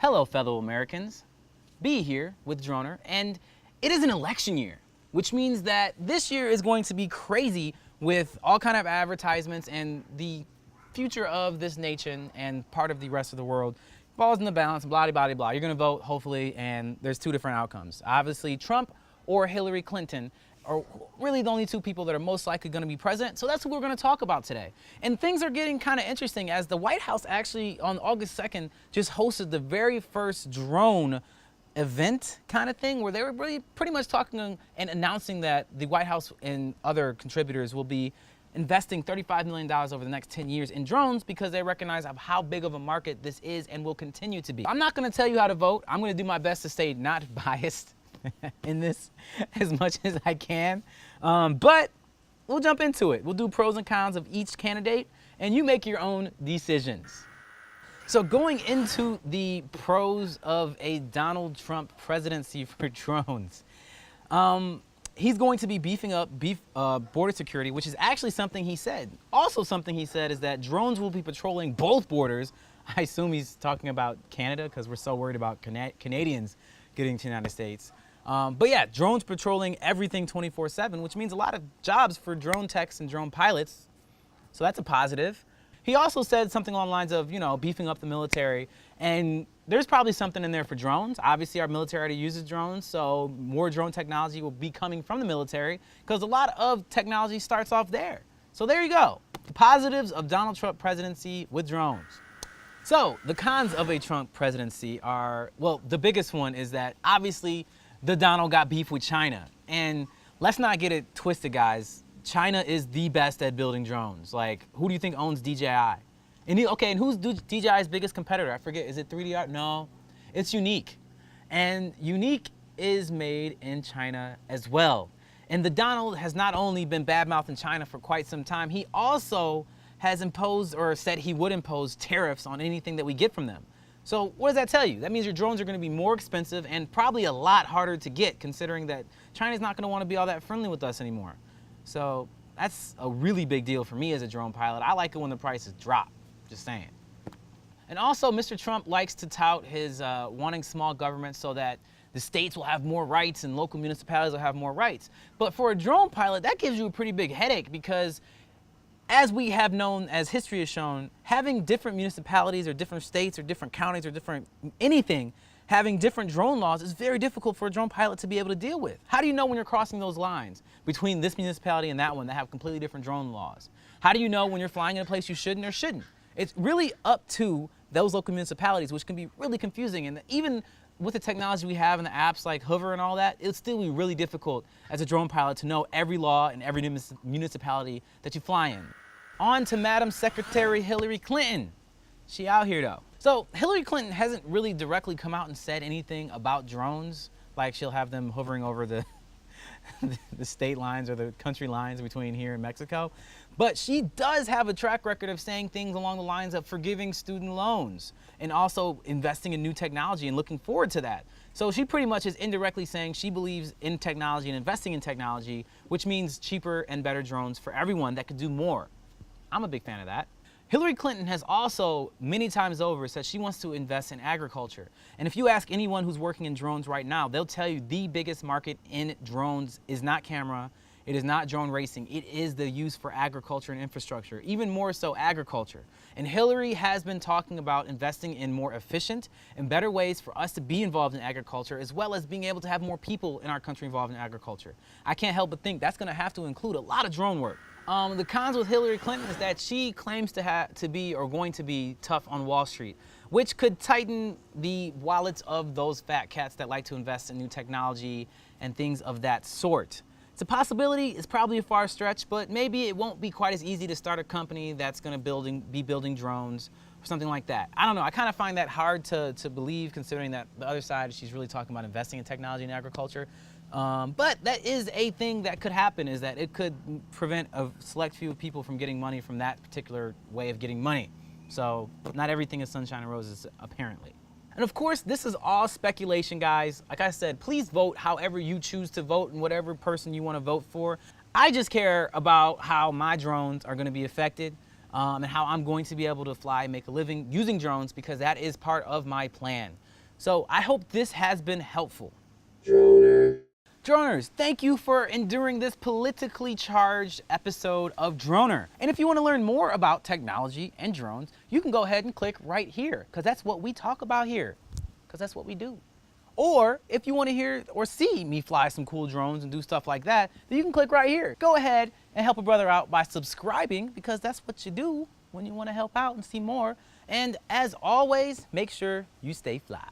Hello, fellow Americans. B here with Droner, and it is an election year, which means that this year is going to be crazy with all kind of advertisements, and the future of this nation and part of the rest of the world falls in the balance, blah, blah, blah, blah. You're gonna vote, hopefully, and there's two different outcomes. Obviously, Trump or Hillary Clinton are really the only two people that are most likely gonna be president, so that's what we're gonna talk about today. And things are getting kind of interesting as the White House actually, on August 2nd, just hosted the very first drone event kind of thing where they were really pretty much talking and announcing that the White House and other contributors will be investing $35 million over the next 10 years in drones because they recognize of how big of a market this is and will continue to be. I'm not gonna tell you how to vote. I'm gonna do my best to stay not biased in this as much as I can. But we'll jump into it. We'll do pros and cons of each candidate and you make your own decisions. So going into the pros of a Donald Trump presidency for drones, he's going to be beefing up border security, which is actually something he said. Also something he said is that drones will be patrolling both borders. I assume he's talking about Canada because we're so worried about Canadians getting to the United States. But yeah, drones patrolling everything 24/7, which means a lot of jobs for drone techs and drone pilots. So that's a positive. He also said something along the lines of, you know, beefing up the military, and there's probably something in there for drones. Obviously, our military already uses drones, so more drone technology will be coming from the military because a lot of technology starts off there. So there you go. The positives of Donald Trump presidency with drones. So the cons of a Trump presidency are, well, the biggest one is that obviously the Donald got beef with China. And let's not get it twisted, guys. China is the best at building drones. Like, who do you think owns DJI? And who's DJI's biggest competitor? I forget, is it 3D Art? No, it's Unique. And Unique is made in China as well. And the Donald has not only been bad-mouthing China for quite some time, he also has imposed or said he would impose tariffs on anything that we get from them. So what does that tell you? That means your drones are gonna be more expensive and probably a lot harder to get, considering that China's not gonna wanna be all that friendly with us anymore. So that's a really big deal for me as a drone pilot. I like it when the prices drop, just saying. And also, Mr. Trump likes to tout his wanting small government so that the states will have more rights and local municipalities will have more rights. But for a drone pilot, that gives you a pretty big headache because as we have known, as history has shown, having different municipalities or different states or different counties or different anything, having different drone laws is very difficult for a drone pilot to be able to deal with. How do you know when you're crossing those lines between this municipality and that one that have completely different drone laws? How do you know when you're flying in a place you shouldn't or shouldn't? It's really up to those local municipalities, which can be really confusing. And even with the technology we have and the apps like Hover and all that, it'll still be really difficult as a drone pilot to know every law in every municipality that you fly in. On to Madam Secretary Hillary Clinton. She out here though. So Hillary Clinton hasn't really directly come out and said anything about drones, like she'll have them hovering over the the state lines or the country lines between here and Mexico. But she does have a track record of saying things along the lines of forgiving student loans and also investing in new technology and looking forward to that. So she pretty much is indirectly saying she believes in technology and investing in technology, which means cheaper and better drones for everyone that could do more. I'm a big fan of that. Hillary Clinton has also many times over said she wants to invest in agriculture. And if you ask anyone who's working in drones right now, they'll tell you the biggest market in drones is not camera, it is not drone racing, it is the use for agriculture and infrastructure, even more so agriculture. And Hillary has been talking about investing in more efficient and better ways for us to be involved in agriculture, as well as being able to have more people in our country involved in agriculture. I can't help but think that's gonna have to include a lot of drone work. The cons with Hillary Clinton is that she claims to be or going to be tough on Wall Street, which could tighten the wallets of those fat cats that like to invest in new technology and things of that sort. It's a possibility, it's probably a far stretch, but maybe it won't be quite as easy to start a company that's gonna be building drones or something like that. I don't know, I kind of find that hard to believe considering that the other side, she's really talking about investing in technology and agriculture. But that is a thing that could happen, is that it could prevent a select few people from getting money from that particular way of getting money. So not everything is sunshine and roses, apparently. And of course, this is all speculation, guys. Like I said, please vote however you choose to vote and whatever person you want to vote for. I just care about how my drones are going to be affected and how I'm going to be able to fly and make a living using drones, because that is part of my plan. So I hope this has been helpful. Droner. Droners, thank you for enduring this politically charged episode of Droner. And if you want to learn more about technology and drones, you can go ahead and click right here, because that's what we talk about here, because that's what we do. Or if you want to hear or see me fly some cool drones and do stuff like that, then you can click right here. Go ahead and help a brother out by subscribing, because that's what you do when you want to help out and see more. And as always, make sure you stay fly.